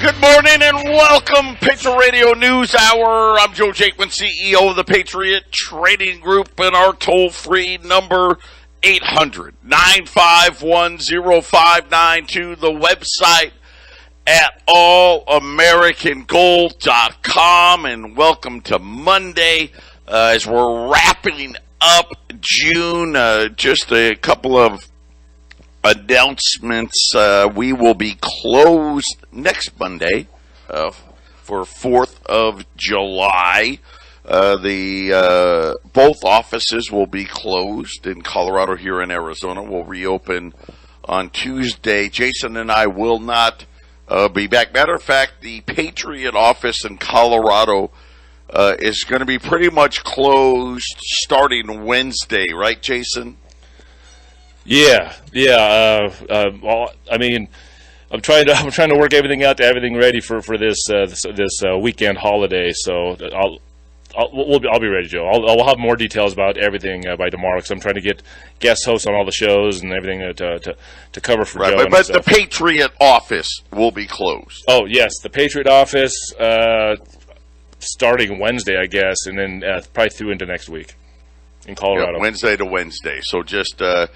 Good morning and welcome, Patriot Radio News Hour. I'm Joe Jaquint, CEO of the Patriot Trading Group, and our toll-free number, 800-951-0592. The website at allamericangold.com. And welcome to Monday as we're wrapping up June. Just a couple of announcements. We will be closed next Monday for 4th of July. Both offices will be closed in Colorado. Here in Arizona will reopen on Tuesday. Jason and I will not be back. Matter of fact, the Patriot office in Colorado is going to be pretty much closed starting Wednesday, right, Jason? Yeah. Well, I mean, I'm trying to work everything out, everything ready for this weekend holiday. So I'll be ready, Joe. I'll have more details about everything by tomorrow, because I'm trying to get guest hosts on all the shows and everything to cover for Joe. But the Patriot office will be closed. Oh yes, the Patriot office starting Wednesday, I guess, and then probably through into next week in Colorado. Yeah, Wednesday to Wednesday. So just a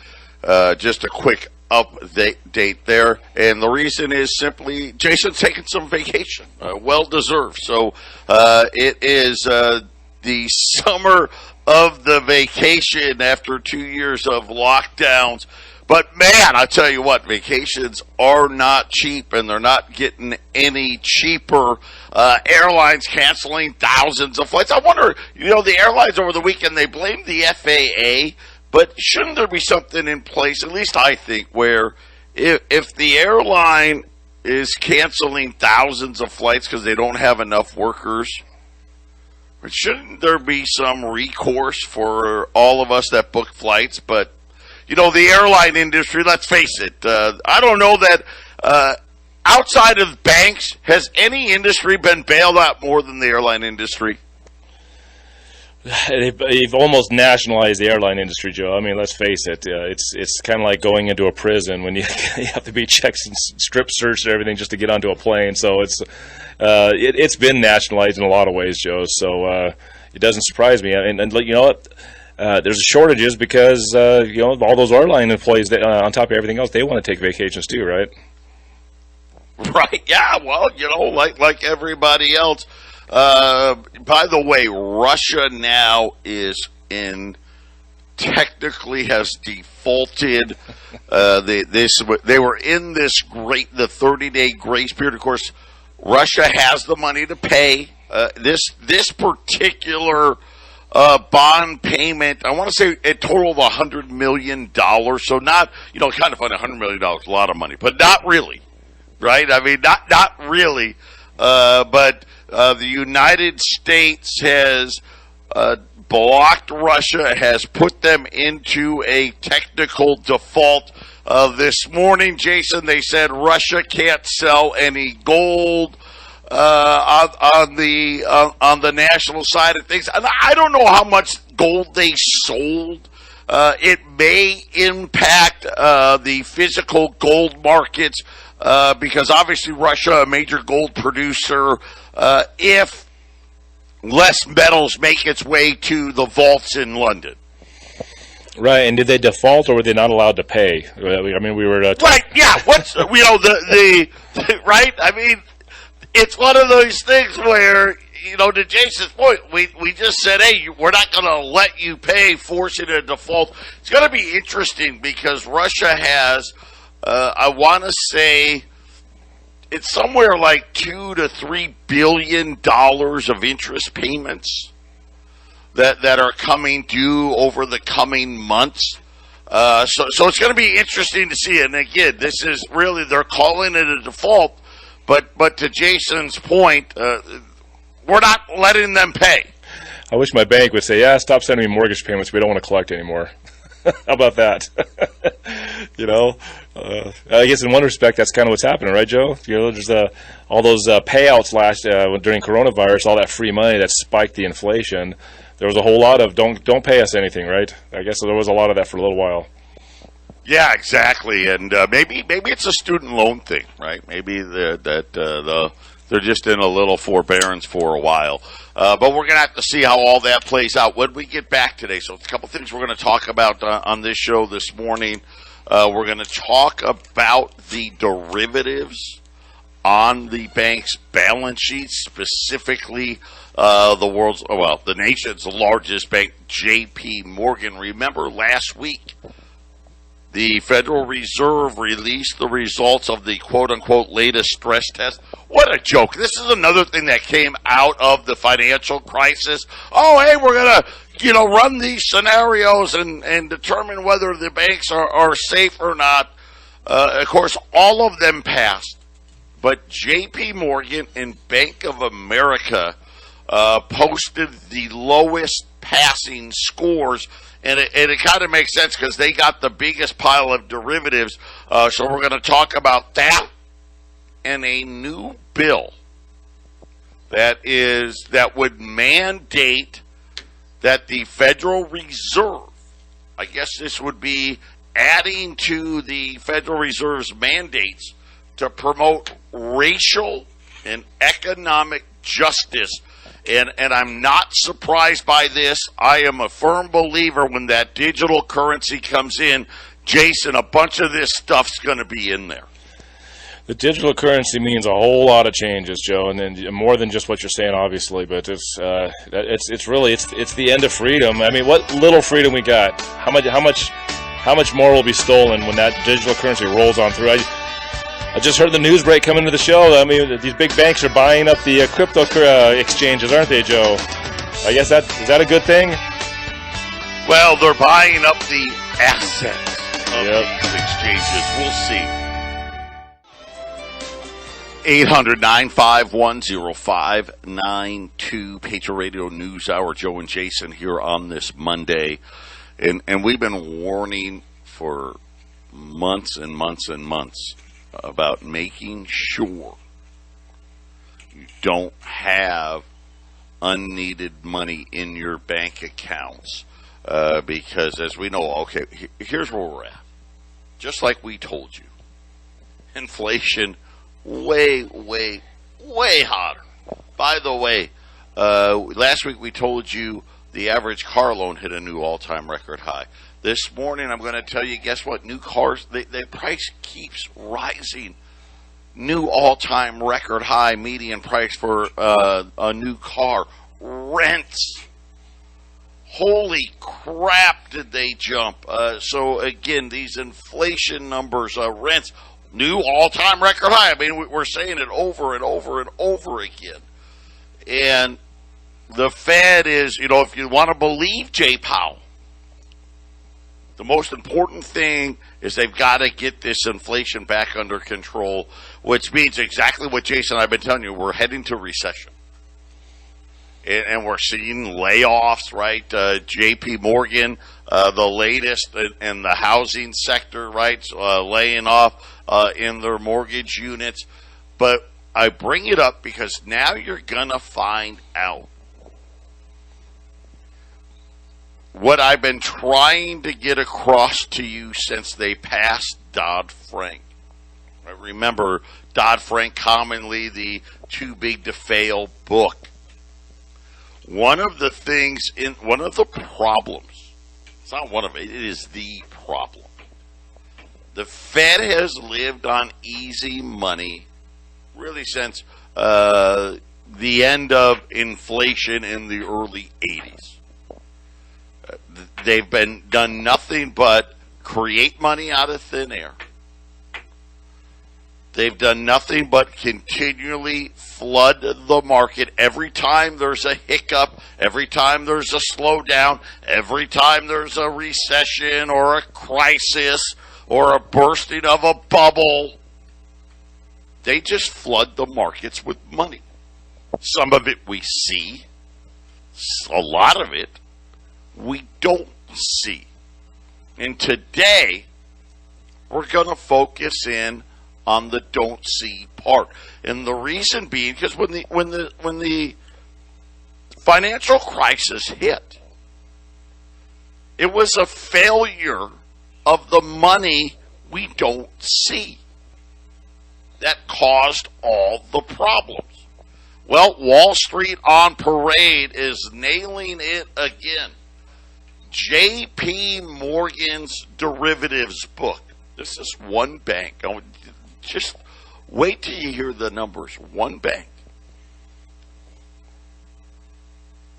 quick update there, and the reason is simply Jason's taking some vacation, well deserved. So it is the summer of the vacation after 2 years of lockdowns. But man, I tell you what, vacations are not cheap, and they're not getting any cheaper. Airlines canceling thousands of flights. I wonder, the airlines over the weekend, they blamed the FAA. But shouldn't there be something in place, at least I think, where if the airline is canceling thousands of flights because they don't have enough workers, shouldn't there be some recourse for all of us that book flights? But, the airline industry, let's face it, I don't know that outside of banks, has any industry been bailed out more than the airline industry? They've almost nationalized the airline industry, Joe. I mean, let's face it. It's kind of like going into a prison when you have to be checked and strip searched and everything just to get onto a plane. So it's been nationalized in a lot of ways, Joe. So it doesn't surprise me. And you know what? There's shortages because all those airline employees, on top of everything else, they want to take vacations too, right? Right. Yeah. Well, like everybody else. By the way, Russia now technically has defaulted. They were in the 30-day grace period. Of course, Russia has the money to pay. This particular bond payment, I want to say a total of $100 million. So not, kind of funny, $100 million, a lot of money, but not really, right? I mean, not really, but. The United States has blocked Russia, has put them into a technical default. This morning, Jason, they said Russia can't sell any gold on the national side of things. And I don't know how much gold they sold. It may impact the physical gold markets because obviously Russia, a major gold producer, if less metals make its way to the vaults in London. Right, and did they default or were they not allowed to pay? I mean, we were... right, yeah, what's, the right? I mean, it's one of those things where, to Jason's point, we just said, hey, we're not going to let you pay, force it a default. It's going to be interesting because Russia has, I want to say, it's somewhere like $2 to $3 billion of interest payments that are coming due over the coming months. So it's going to be interesting to see. And again, this is really, they're calling it a default, but to Jason's point, we're not letting them pay. I wish my bank would say, yeah, stop sending me mortgage payments. We don't want to collect anymore. How about that? I guess in one respect, that's kind of what's happening, right, Joe? There's all those payouts during coronavirus, all that free money that spiked the inflation. There was a whole lot of don't pay us anything, right? I guess there was a lot of that for a little while. Yeah, exactly, and maybe it's a student loan thing, right? Maybe they're just in a little forbearance for a while, but we're going to have to see how all that plays out when we get back today. So, a couple things we're going to talk about on this show this morning. We're going to talk about the derivatives on the bank's balance sheet, specifically the nation's largest bank, J.P. Morgan. Remember last week, the Federal Reserve released the results of the quote-unquote latest stress test. What a joke. This is another thing that came out of the financial crisis. Oh, hey, we're going to, run these scenarios and determine whether the banks are safe or not. Of course, all of them passed. But J.P. Morgan and Bank of America posted the lowest passing scores. And it kind of makes sense because they got the biggest pile of derivatives. So we're going to talk about that and a new bill that would mandate that the Federal Reserve, I guess this would be adding to the Federal Reserve's mandates to promote racial and economic justice. And I'm not surprised by this. I am a firm believer when that digital currency comes in, Jason, a bunch of this stuff's going to be in there. The digital currency means a whole lot of changes, Joe, and then more than just what you're saying, obviously. But it's the end of freedom. I mean, what little freedom we got? How much more will be stolen when that digital currency rolls on through? I just heard the news break coming into the show. I mean, these big banks are buying up the crypto exchanges, aren't they, Joe? I guess is that a good thing? Well, they're buying up the assets of these exchanges. We'll see. 800-951-0592, Patriot Radio News Hour. Joe and Jason here on this Monday. And we've been warning for months and months and months about making sure you don't have unneeded money in your bank accounts. Because as we know, here's where we're at. Just like we told you, inflation way, way, way hotter. By the way, last week we told you the average car loan hit a new all-time record high. This morning, I'm going to tell you, guess what? New cars, the price keeps rising. New all-time record high median price for a new car. Rents. Holy crap, did they jump. So, again, these inflation numbers, rents, new all-time record high. I mean, we're saying it over and over and over again. And the Fed is, if you want to believe Jay Powell, the most important thing is they've got to get this inflation back under control, which means exactly what Jason and I have been telling you. We're heading to recession. And we're seeing layoffs, right? J.P. Morgan, the latest in the housing sector, right? Laying off in their mortgage units. But I bring it up because now you're going to find out what I've been trying to get across to you since they passed Dodd-Frank. Remember, Dodd-Frank, commonly the too big to fail book. One of the problems, it's not one of it, it is the problem. The Fed has lived on easy money really since the end of inflation in the early 80s. They've done nothing but create money out of thin air. They've done nothing but continually flood the market every time there's a hiccup, every time there's a slowdown, every time there's a recession or a crisis or a bursting of a bubble. They just flood the markets with money. Some of it we see, a lot of it we don't see. And today, we're going to focus in on the don't see part. And the reason being, because when the financial crisis hit, it was a failure of the money we don't see that caused all the problems. Well, Wall Street on parade is nailing it again. J.P. Morgan's derivatives book. This is one bank. Just wait till you hear the numbers. One bank.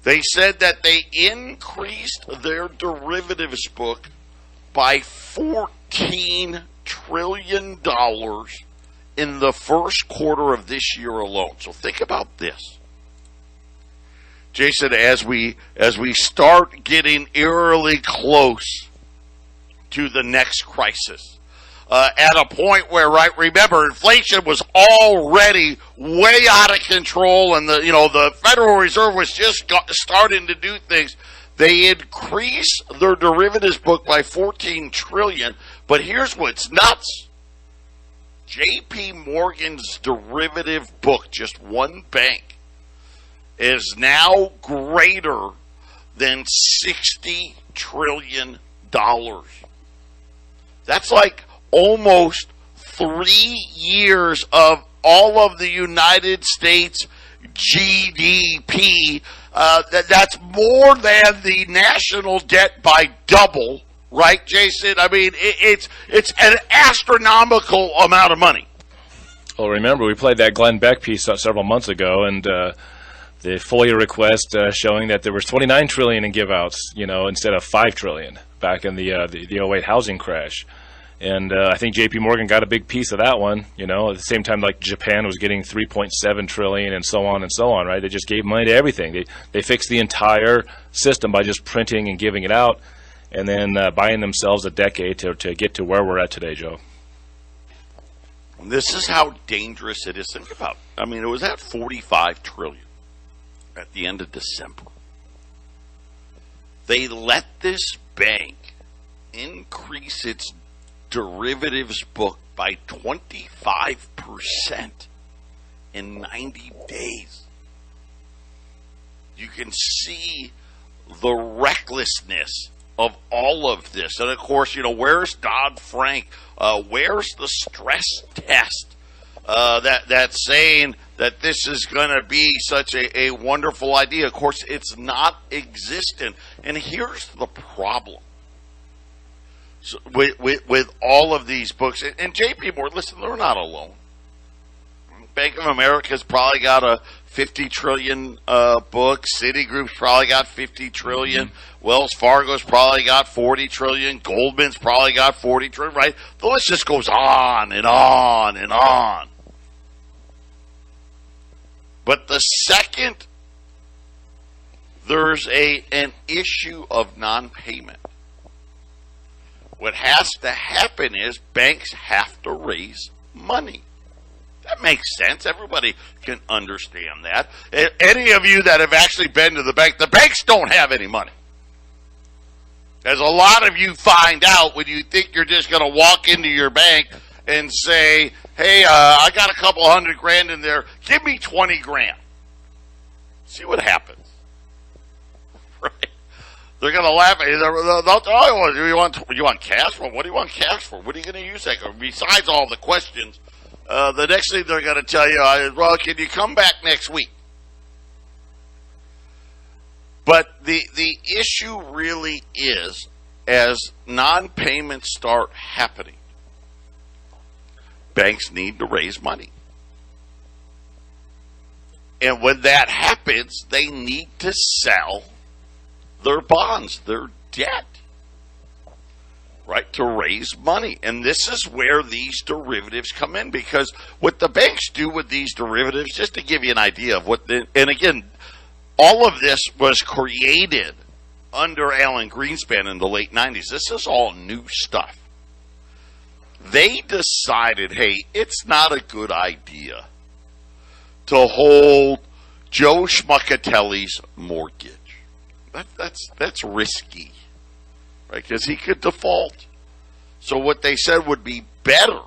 They said that they increased their derivatives book by $14 trillion in the first quarter of this year alone. So think about this. Jason, as we start getting eerily close to the next crisis, at a point where, right, remember, inflation was already way out of control, and the Federal Reserve was just starting to do things. They increased their derivatives book by $14 trillion. But here's what's nuts: J.P. Morgan's derivative book, just one bank, is now greater than $60 trillion. That's like almost 3 years of all of the United States GDP. That's more than the national debt by double, right, Jason? I mean, it's an astronomical amount of money. Well, remember, we played that Glenn Beck piece several months ago, and the FOIA request showing that there was $29 trillion in give-outs, instead of $5 trillion back in the 08 housing crash. And I think J.P. Morgan got a big piece of that one, at the same time like Japan was getting $3.7 trillion and so on, right? They just gave money to everything. They fixed the entire system by just printing and giving it out, and then buying themselves a decade to get to where we're at today, Joe. This is how dangerous it is. Think about it. I mean, it was at $45 trillion at the end of December. They let this bank increase its derivatives book by 25% in 90 days. You can see the recklessness of all of this. And of course, where's Dodd-Frank? Where's the stress test that's saying that this is going to be such a wonderful idea? Of course, it's not existent. And here's the problem. So with all of these books, and J.P. Morgan, listen, they're not alone. Bank of America's probably got a $50 trillion book. Citigroup's probably got $50 trillion. Mm-hmm. Wells Fargo's probably got $40 trillion. Goldman's probably got $40 trillion, right? The list just goes on and on and on. But the second there's an issue of non-payment, what has to happen is banks have to raise money. That makes sense. Everybody can understand that. Any of you that have actually been to the banks don't have any money. As a lot of you find out when you think you're just going to walk into your bank and say, hey, I got a couple $100,000 in there. Give me $20,000. See what happens. Right? They're going to laugh at you. They'll tell you, you want cash? Well, what do you want cash for? What are you going to use that for? Besides all the questions, the next thing they're going to tell you is, well, can you come back next week? But the issue really is, as non-payments start happening, banks need to raise money. And when that happens, they need to sell their bonds, their debt, right, to raise money. And this is where these derivatives come in, because what the banks do with these derivatives, just to give you an idea of and again, all of this was created under Alan Greenspan in the late 90s. This is all new stuff. They decided, hey, it's not a good idea to hold Joe Schmuckatelli's mortgage. That's risky, right? Because he could default. So what they said would be better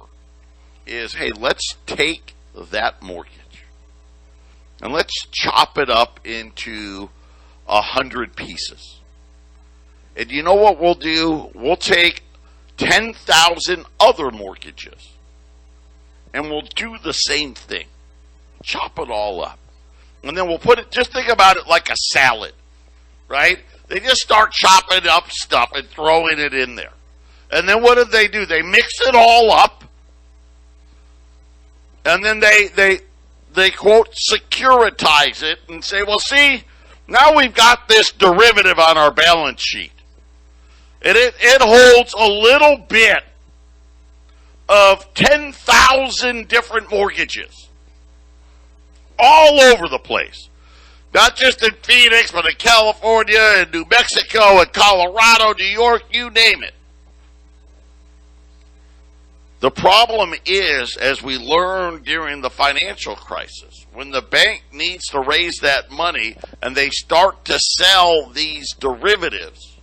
is, hey, let's take that mortgage and let's chop it up into 100 pieces. And you know what we'll do? We'll take 10,000 other mortgages. And we'll do the same thing. Chop it all up. And then we'll put it, just think about it like a salad, right? They just start chopping up stuff and throwing it in there. And then what do? They mix it all up. And then they quote, securitize it and say, well, see, now we've got this derivative on our balance sheet. And it holds a little bit of 10,000 different mortgages all over the place. Not just in Phoenix, but in California and New Mexico and Colorado, New York, you name it. The problem is, as we learned during the financial crisis, when the bank needs to raise that money and they start to sell these derivatives,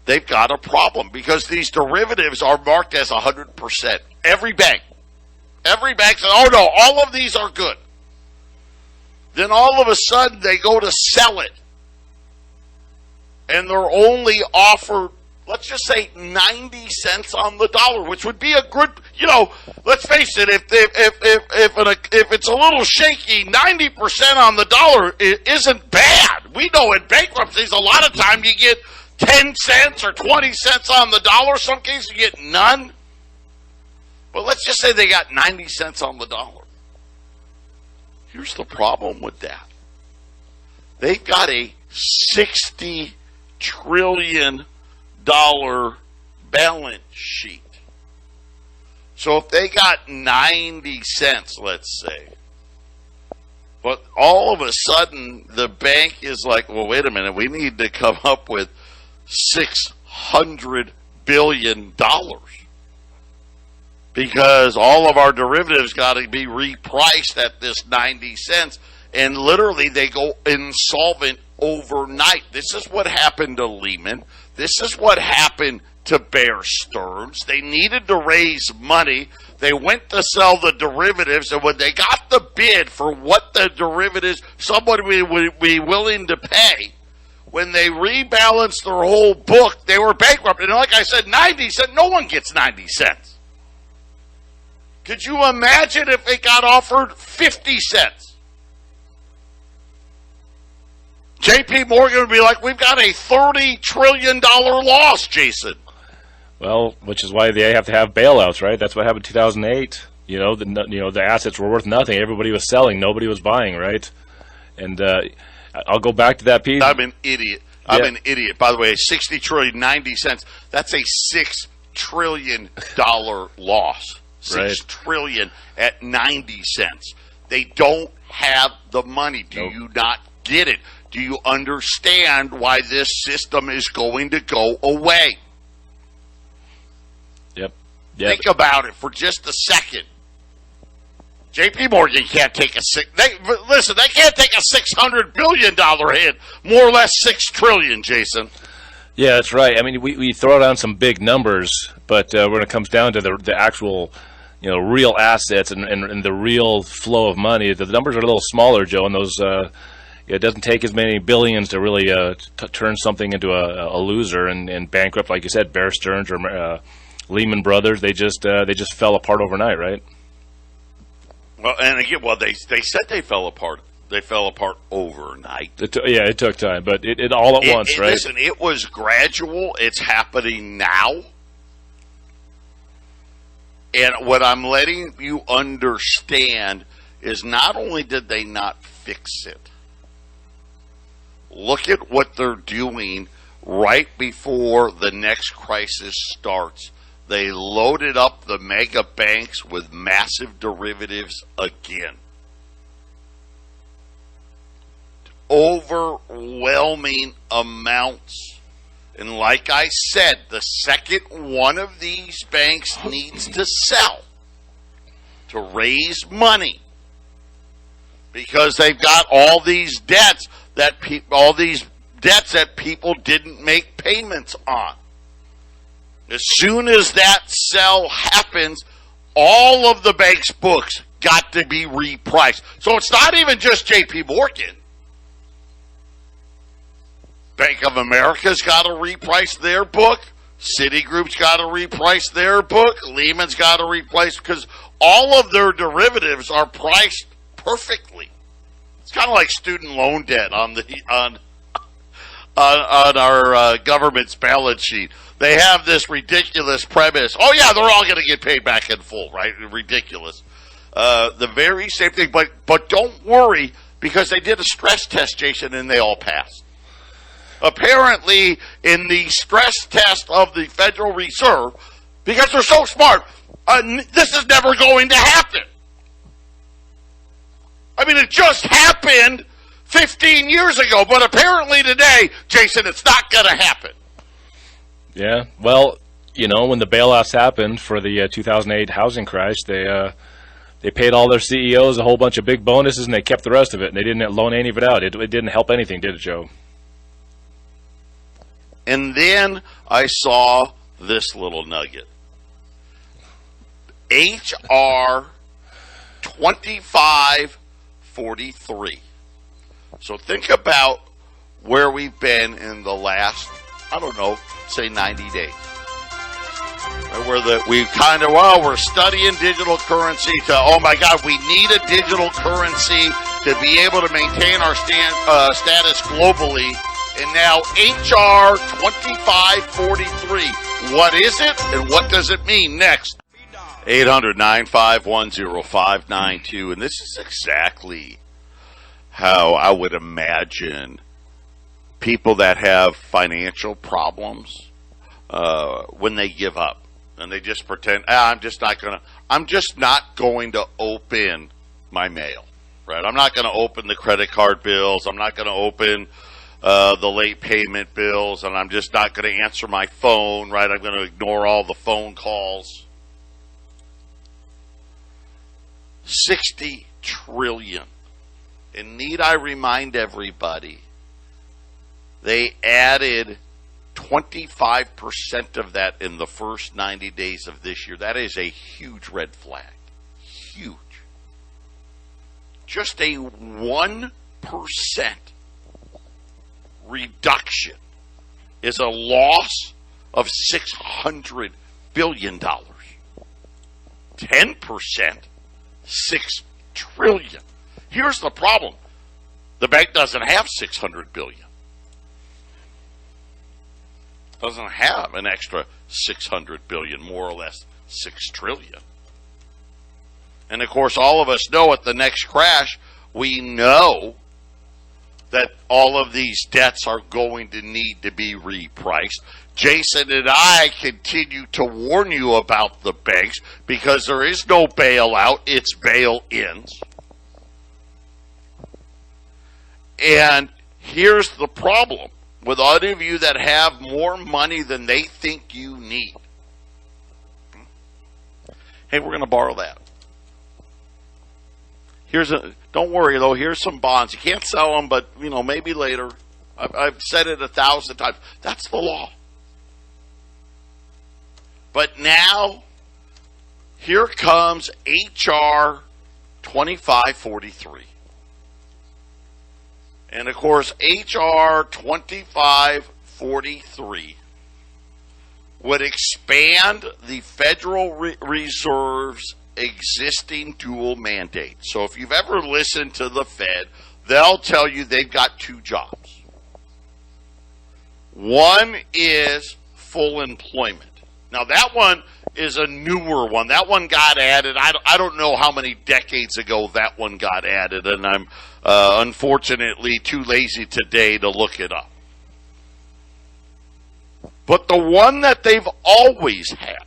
they've got a problem because these derivatives are marked as 100%. Every bank says, oh no, all of these are good. Then all of a sudden they go to sell it and they're only offered, let's just say 90 cents on the dollar, which would be a good, let's face it, if it's a little shaky, 90% on the dollar isn't bad. We know in bankruptcies a lot of time you get 10 cents or 20 cents on the dollar. Some cases you get none. But let's just say they got 90 cents on the dollar. Here's the problem with that. They've got a $60 trillion balance sheet. So if they got 90 cents, let's say, but all of a sudden the bank is like, well, wait a minute, we need to come up with $600 billion because all of our derivatives got to be repriced at this 90 cents, and literally they go insolvent overnight. This is what happened to Lehman. This is what happened to Bear Stearns. They needed to raise money. They went to sell the derivatives, and when they got the bid for what the derivatives somebody would be willing to pay, when they rebalanced their whole book, they were bankrupt. And like I said, 90 cents, no one gets 90 cents. Could you imagine if they got offered 50 cents? JP Morgan would be like, we've got a $30 trillion loss, Jason. Well, which is why they have to have bailouts, right? That's what happened in 2008. The assets were worth nothing. Everybody was selling. Nobody was buying, right? And I'll go back to that piece. I'm an idiot. I'm an idiot. By the way, 60 trillion, 90 cents. That's a $6 trillion loss. Six trillion at 90 cents. They don't have the money. Do you not get it? Do you understand why this system is going to go away? Yep. Think about it for just a second. JP Morgan can't take they can't take a $600 billion hit, more or less $6 trillion, Jason. Yeah, that's right. I mean, we throw down some big numbers, but when it comes down to the actual, real assets and the real flow of money, the numbers are a little smaller, Joe, and those, it doesn't take as many billions to really turn something into a loser and bankrupt, like you said, Bear Stearns or Lehman Brothers. They just fell apart overnight, right? Well, and again, they said they fell apart. They fell apart overnight. It took time, but it all at once, right? Listen, it was gradual. It's happening now. And what I'm letting you understand is not only did they not fix it, look at what they're doing right before the next crisis starts. They loaded up the mega banks with massive derivatives again. Overwhelming amounts. And like I said, the second one of these banks needs to sell to raise money because they've got all these debts that people didn't make payments on. As soon as that sell happens, all of the bank's books got to be repriced. So it's not even just JP Morgan. Bank of America's got to reprice their book. Citigroup's got to reprice their book. Lehman's got to reprice, because all of their derivatives are priced perfectly. It's kind of like student loan debt on our government's balance sheet. They have this ridiculous premise. Oh yeah, they're all going to get paid back in full, right? Ridiculous. The very same thing, but don't worry, because they did a stress test, Jason, and they all passed. Apparently, in the stress test of the Federal Reserve, because they're so smart, this is never going to happen. I mean, it just happened 15 years ago, but apparently today, Jason, it's not going to happen. Yeah, well, when the bailouts happened for the 2008 housing crash, they paid all their CEOs a whole bunch of big bonuses, and they kept the rest of it, and they didn't loan any of it out. It didn't help anything, did it, Joe? And then I saw this little nugget. HR 2543. So think about where we've been in the last, say 90 days. We're studying digital currency oh my God, we need a digital currency to be able to maintain our status globally. And now HR 2543. What is it and what does it mean? Next. 800-951-0592. And this is exactly how I would imagine people that have financial problems when they give up. And they just pretend, I'm just not going to open my mail. Right? I'm not going to open the credit card bills. I'm not going to open the late payment bills, and I'm just not going to answer my phone, right? I'm going to ignore all the phone calls. 60 trillion. And need I remind everybody, they added 25% of that in the first 90 days of this year. That is a huge red flag. Huge. Just a 1% reduction is a loss of $600 billion. 10%, $6 trillion. Here's the problem. The bank doesn't have $600 billion. Doesn't have an extra $600 billion, more or less $6 trillion. And of course, all of us know at the next crash, we know that all of these debts are going to need to be repriced. Jason and I continue to warn you about the banks because there is no bailout, it's bail-ins. And here's the problem with all of you that have more money than they think you need. Hey, we're going to borrow that. Don't worry though, here's some bonds. You can't sell them, but maybe later. I've said it 1,000 times. That's the law. But now, here comes HR 2543. And of course, HR 2543 would expand the Federal Reserve's existing dual mandate. So if you've ever listened to the Fed, they'll tell you they've got two jobs. One is full employment. Now that one is a newer one. That one got added. I don't know how many decades ago that one got added, and I'm unfortunately too lazy today to look it up. But the one that they've always had,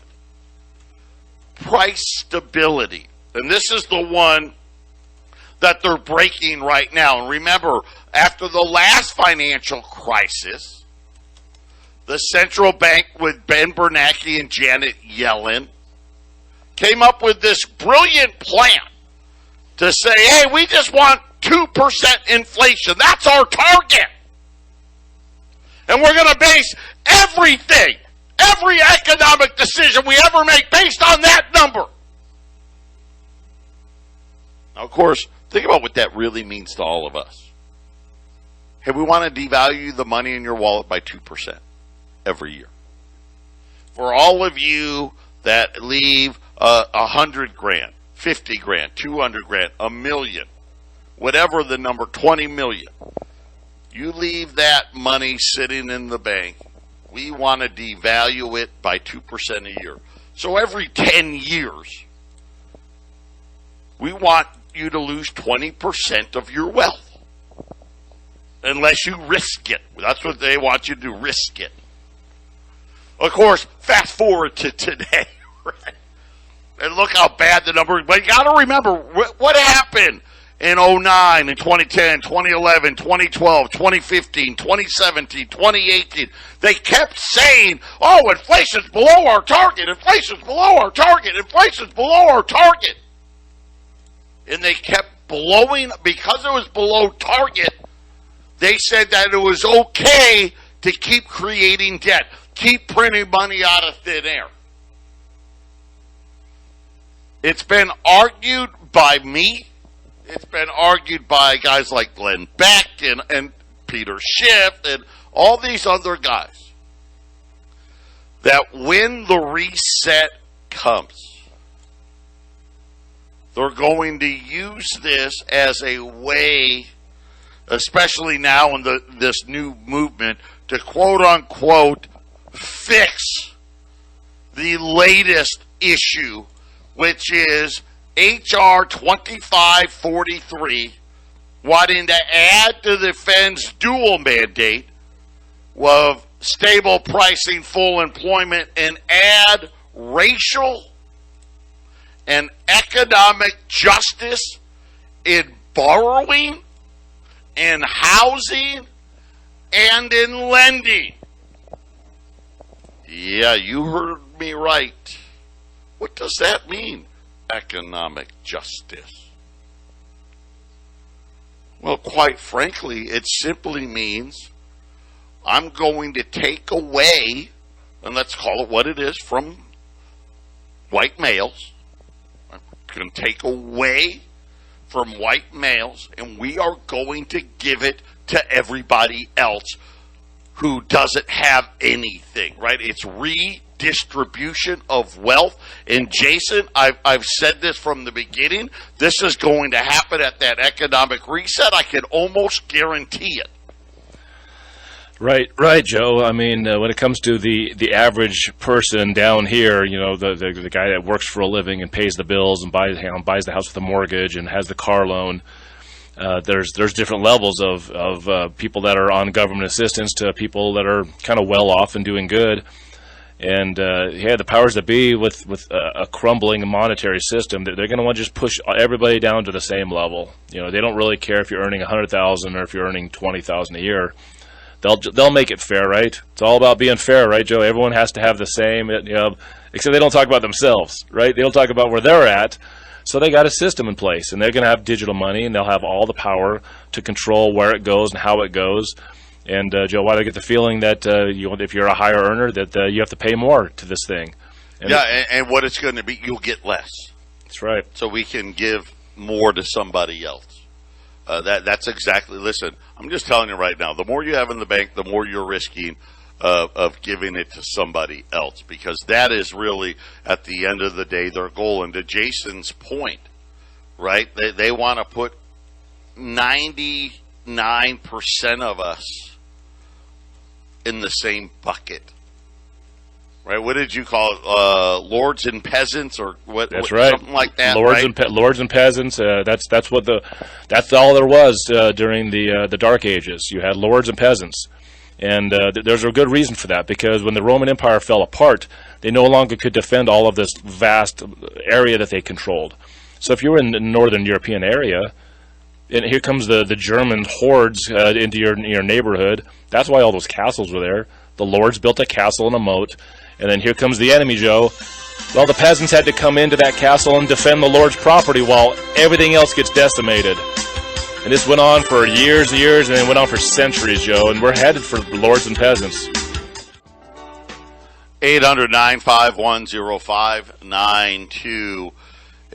price stability. And this is the one that they're breaking right now. And remember, after the last financial crisis, the central bank with Ben Bernanke and Janet Yellen came up with this brilliant plan to say, hey, we just want 2% inflation. That's our target. And we're going to base everything, every economic decision we ever make based on that number. Now, of course, think about what that really means to all of us. hey, we want to devalue the money in your wallet by 2% every year. For all of you that leave $100,000, $50,000, $200,000, $1 million, whatever the number, 20 million, you leave that money sitting in the bank. We want to devalue it by 2% a year. So every 10 years, we want you to lose 20% of your wealth. Unless you risk it. That's what they want you to do, risk it. Of course, fast forward to today, right? And look how bad the number is. But you got to remember what happened in 2009, in 2010, 2011, 2012, 2015, 2017, 2018. They kept saying, oh, inflation's below our target, inflation's below our target, inflation's below our target. And they kept blowing, because it was below target, they said that it was okay to keep creating debt, keep printing money out of thin air. It's been argued by me. It's been argued by guys like Glenn Beck and Peter Schiff and all these other guys that when the reset comes, they're going to use this as a way, especially now in this new movement, to quote-unquote fix the latest issue, which is H.R. 2543, wanting to add to the Fed's dual mandate of stable pricing, full employment, and add racial and economic justice in borrowing, in housing, and in lending. Yeah, you heard me right. What does that mean, economic justice? Well, quite frankly, it simply means I'm going to take away, and let's call it what it is, from white males. I'm going to take away from white males, and we are going to give it to everybody else who doesn't have anything, right? It's redistribution of wealth. And Jason, I've said this from the beginning, this is going to happen at that economic reset. I can almost guarantee it. Right, Joe. I mean, when it comes to the average person down here, you know, the guy that works for a living and pays the bills and buys the house with a mortgage and has the car loan, there's different levels of people that are on government assistance to people that are kind of well off and doing good. And the powers that be with a crumbling monetary system, they're going to want to just push everybody down to the same level. You know, they don't really care if you're earning $100,000 or if you're earning $20,000 a year. They'll make it fair, right? It's all about being fair, right, Joe? Everyone has to have the same, you know, except they don't talk about themselves, right? They don't talk about where they're at. So they got a system in place, and they're going to have digital money, and they'll have all the power to control where it goes and how it goes. And, Joe, why do I get the feeling that if you're a higher earner, that you have to pay more to this thing? And and what it's going to be, you'll get less. That's right. So we can give more to somebody else. That's exactly, listen, I'm just telling you right now, the more you have in the bank, the more you're risking of giving it to somebody else, because that is really, at the end of the day, their goal. And to Jason's point, right, they want to put 99% of us in the same bucket. Right? What did you call it? Lords and peasants, or what? That's right. Something like that. Lords, right? Lords and peasants. That's all there was during the Dark Ages. You had lords and peasants, and there's a good reason for that, because when the Roman Empire fell apart, they no longer could defend all of this vast area that they controlled. So if you were in the northern European area, and here comes the German hordes into your neighborhood, that's why all those castles were there. The lords built a castle and a moat. And then here comes the enemy, Joe. Well, the peasants had to come into that castle and defend the lord's property while everything else gets decimated. And this went on for years and years, and it went on for centuries, Joe. And we're headed for lords and peasants. 800-951-0592.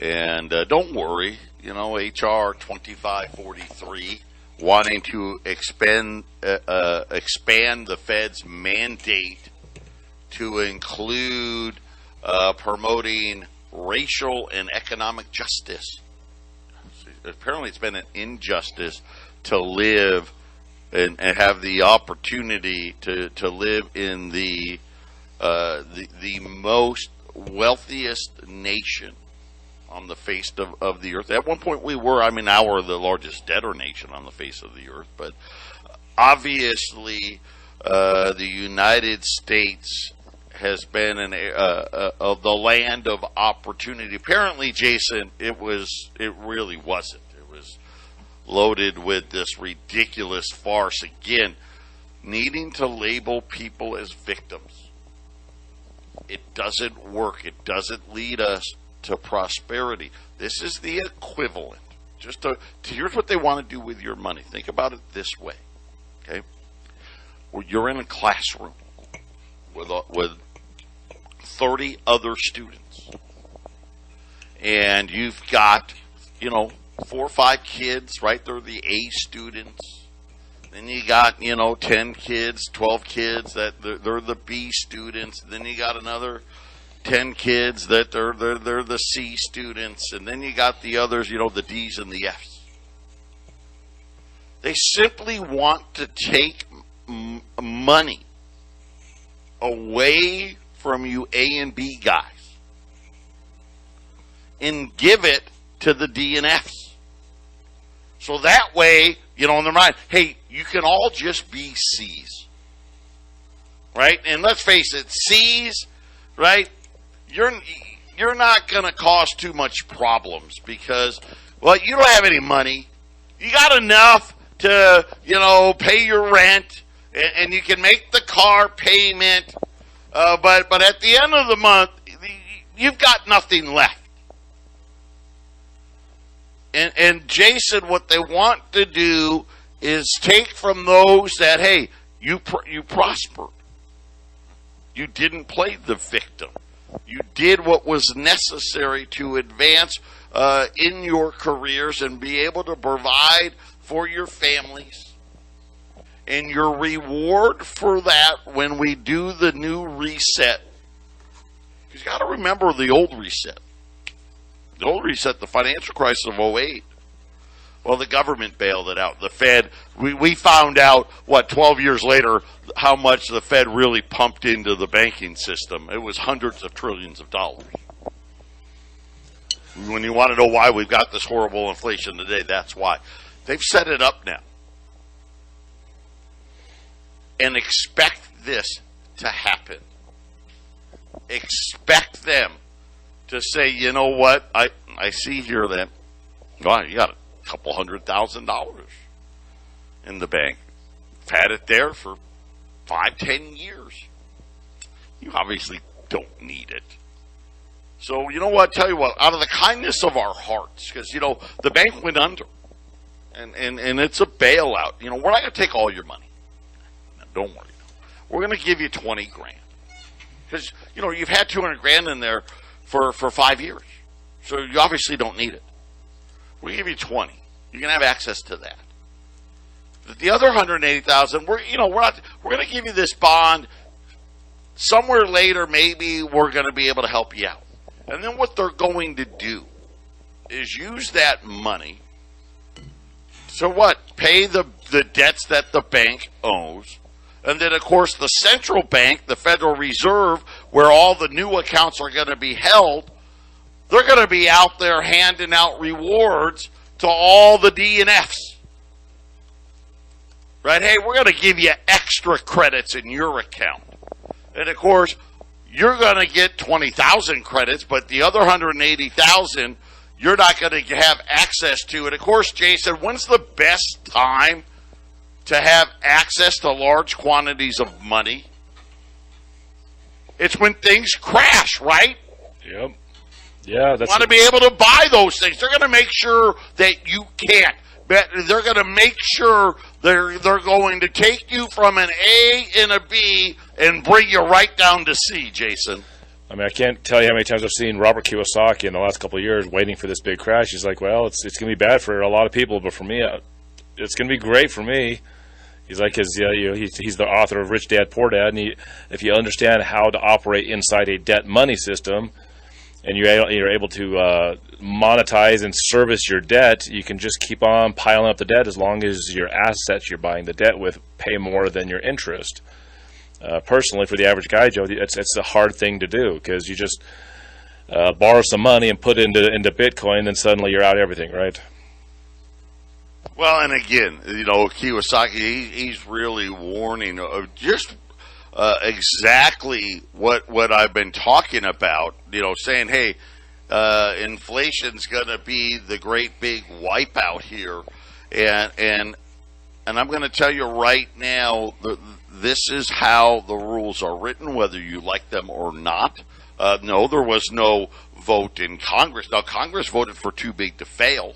And don't worry, you know, H.R. 2543 wanting to expand the Fed's mandate to include promoting racial and economic justice. Apparently, it's been an injustice to live and have the opportunity to live in the most wealthiest nation on the face of the earth. At one point we were, now we're the largest debtor nation on the face of the earth, but obviously the United States has been of the land of opportunity. Apparently, Jason, it really wasn't. It was loaded with this ridiculous farce, again, needing to label people as victims. It doesn't work. It doesn't lead us to prosperity. This is the equivalent. Here's what they want to do with your money. Think about it this way, okay? Where you're in a classroom with 30 other students, and you've got 4 or 5 kids, right? They're the A students. Then you got 10 kids, 12 kids that they're the B students. Then you got another 10 kids that they're the C students, and then you got the others, the D's and the F's. They simply want to take money away from you A and B guys and give it to the D and F's. So that way, in their mind, hey, you can all just be C's. Right? And let's face it, C's, right? You're not going to cause too much problems because, you don't have any money. You got enough to, pay your rent, and you can make the car payment. But at the end of the month, you've got nothing left. And Jason, what they want to do is take from those that, hey, you prospered. You didn't play the victim. You did what was necessary to advance in your careers and be able to provide for your families. And your reward for that when we do the new reset, because you got to remember the old reset. The old reset, the financial crisis of 2008. Well, the government bailed it out. The Fed, we found out, 12 years later, how much the Fed really pumped into the banking system. It was hundreds of trillions of dollars. When you want to know why we've got this horrible inflation today, that's why. They've set it up now. And expect this to happen. Expect them to say, you know what, I see here that, you got a couple $100,000 in the bank. You've had it there for 5-10 years. You obviously don't need it. So, you know what, tell you what, out of the kindness of our hearts, because, the bank went under, and it's a bailout. We're not going to take all your money. Don't worry. We're going to give you $20,000 because you've had $200,000 in there for 5 years, so you obviously don't need it. We give you 20. You can have access to that. The other 180,000, we're going to give you this bond. Somewhere later, maybe we're going to be able to help you out. And then what they're going to do is use that money. So what? Pay the debts that the bank owes. And then, of course, the central bank, the Federal Reserve, where all the new accounts are going to be held, they're going to be out there handing out rewards to all the D and Fs. Right? Hey, we're going to give you extra credits in your account. And, of course, you're going to get 20,000 credits, but the other 180,000, you're not going to have access to. And, of course, Jason, when's the best time to have access to large quantities of money? It's when things crash, right? Yep. Yeah, that's. You want to be able to buy those things. They're going to make sure that you can't. They're going to make sure they're going to take you from an A and a B and bring you right down to C, Jason. I can't tell you how many times I've seen Robert Kiyosaki in the last couple of years waiting for this big crash. He's like, well, it's going to be bad for a lot of people, but for me, it's going to be great for me. He's like he's the author of Rich Dad Poor Dad, and if you understand how to operate inside a debt money system, and you're able to monetize and service your debt, you can just keep on piling up the debt as long as your assets you're buying the debt with pay more than your interest. Personally, for the average guy, Joe, it's a hard thing to do because you just borrow some money and put it into Bitcoin, then suddenly you're out everything, right? Well, and again, Kiyosaki, he's really warning of just exactly what I've been talking about, saying, hey, inflation's going to be the great big wipeout here. And I'm going to tell you right now, this is how the rules are written, whether you like them or not. No, there was no vote in Congress. Now, Congress voted for too big to fail.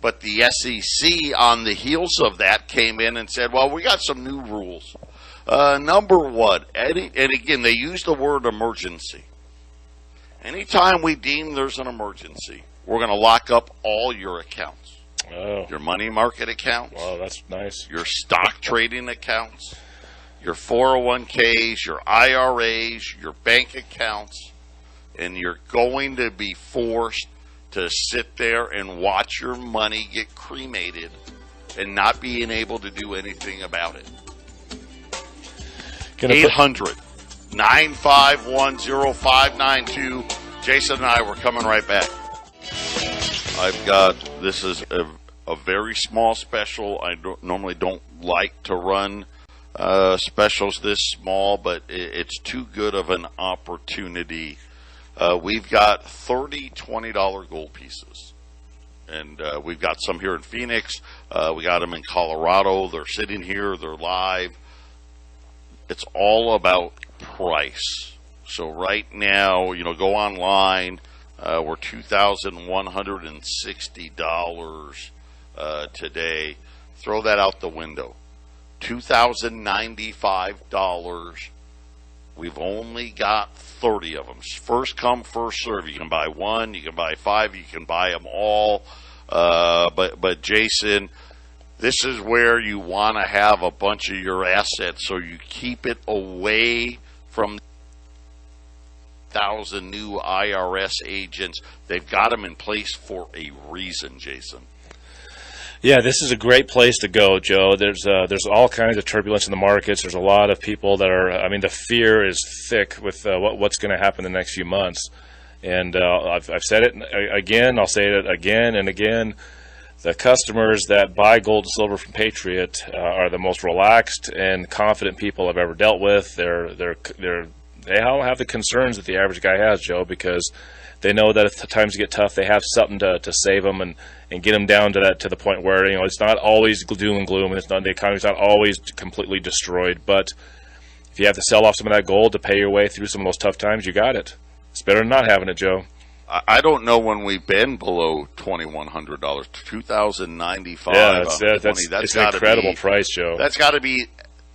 But the SEC, on the heels of that, came in and said, well, we got some new rules. Number one, and again, they use the word emergency. Anytime we deem there's an emergency, we're going to lock up all your accounts. Oh. Your money market accounts. Wow, that's nice. Your stock trading accounts. Your 401ks, your IRAs, your bank accounts. And you're going to be forced to sit there and watch your money get cremated and not being able to do anything about it. 800-951-0592. Jason and I, we're coming right back. This is a very small special. I normally don't like to run specials this small, but it's too good of an opportunity. We've got 30 $20 gold pieces, and we've got some here in Phoenix. We got them in Colorado. They're sitting here. They're live. It's all about price. So right now, go online. We're $2,160 today. Throw that out the window. $2,095. We've only got 30 of them. First come, first serve. You can buy one, you can buy five, you can buy them all. But Jason, this is where you want to have a bunch of your assets so you keep it away from 1,000 new IRS agents. They've got them in place for a reason, Jason. Yeah, this is a great place to go, Joe. There's all kinds of turbulence in the markets. There's a lot of people that are. I mean, the fear is thick with what's going to happen in the next few months. And I've said it again. I'll say it again and again. The customers that buy gold and silver from Patriot are the most relaxed and confident people I've ever dealt with. They don't have the concerns that the average guy has, Joe, because they know that if the times get tough, they have something to save them and get them down to the point where it's not always doom and gloom, and the economy's not always completely destroyed. But if you have to sell off some of that gold to pay your way through some of those tough times, you got it. It's better than not having it, Joe. I don't know when we've been below $2,100. $2,095. Yeah, it's an incredible price, Joe. That's got to be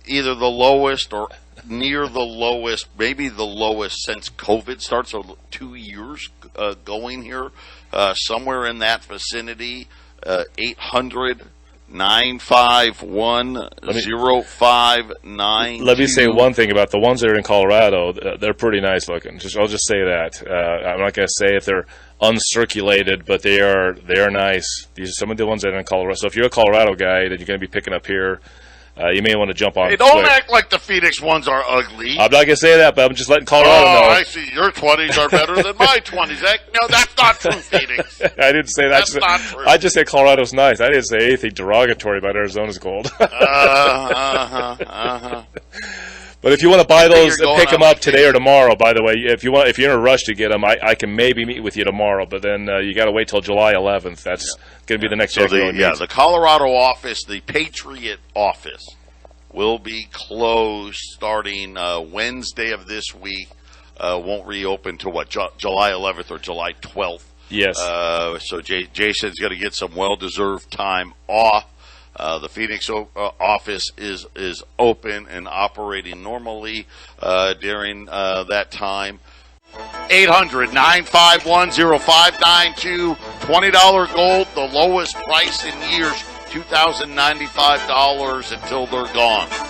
either the lowest or near the lowest, maybe the lowest since COVID started, so 2 years going here, somewhere in that vicinity. 800-951-0592. Let me say one thing about the ones that are in Colorado. They're pretty nice looking. I'll just say that. I'm not going to say if they're uncirculated, but they are nice. These are some of the ones that are in Colorado. So if you're a Colorado guy that you're going to be picking up here, you may want to jump on. Hey, don't act like the Phoenix ones are ugly. I'm not going to say that, but I'm just letting Colorado know. Oh, I see. Your 20s are better than my 20s. No, that's not true, Phoenix. I didn't say that. That's not true. I just said Colorado's nice. I didn't say anything derogatory about Arizona's gold. But if you want to buy those, pick them up today or tomorrow. By the way, if you're in a rush to get them, I can maybe meet with you tomorrow. But then you got to wait till July 11th. That's going to be the next. So the Colorado office, the Patriot office, will be closed starting Wednesday of this week. Won't reopen till July 11th or July 12th. Yes. So Jason's going to get some well-deserved time off. The Phoenix office is open and operating normally during that time. 800-951-0592. $20 gold, the lowest price in years. $2,095 until they're gone.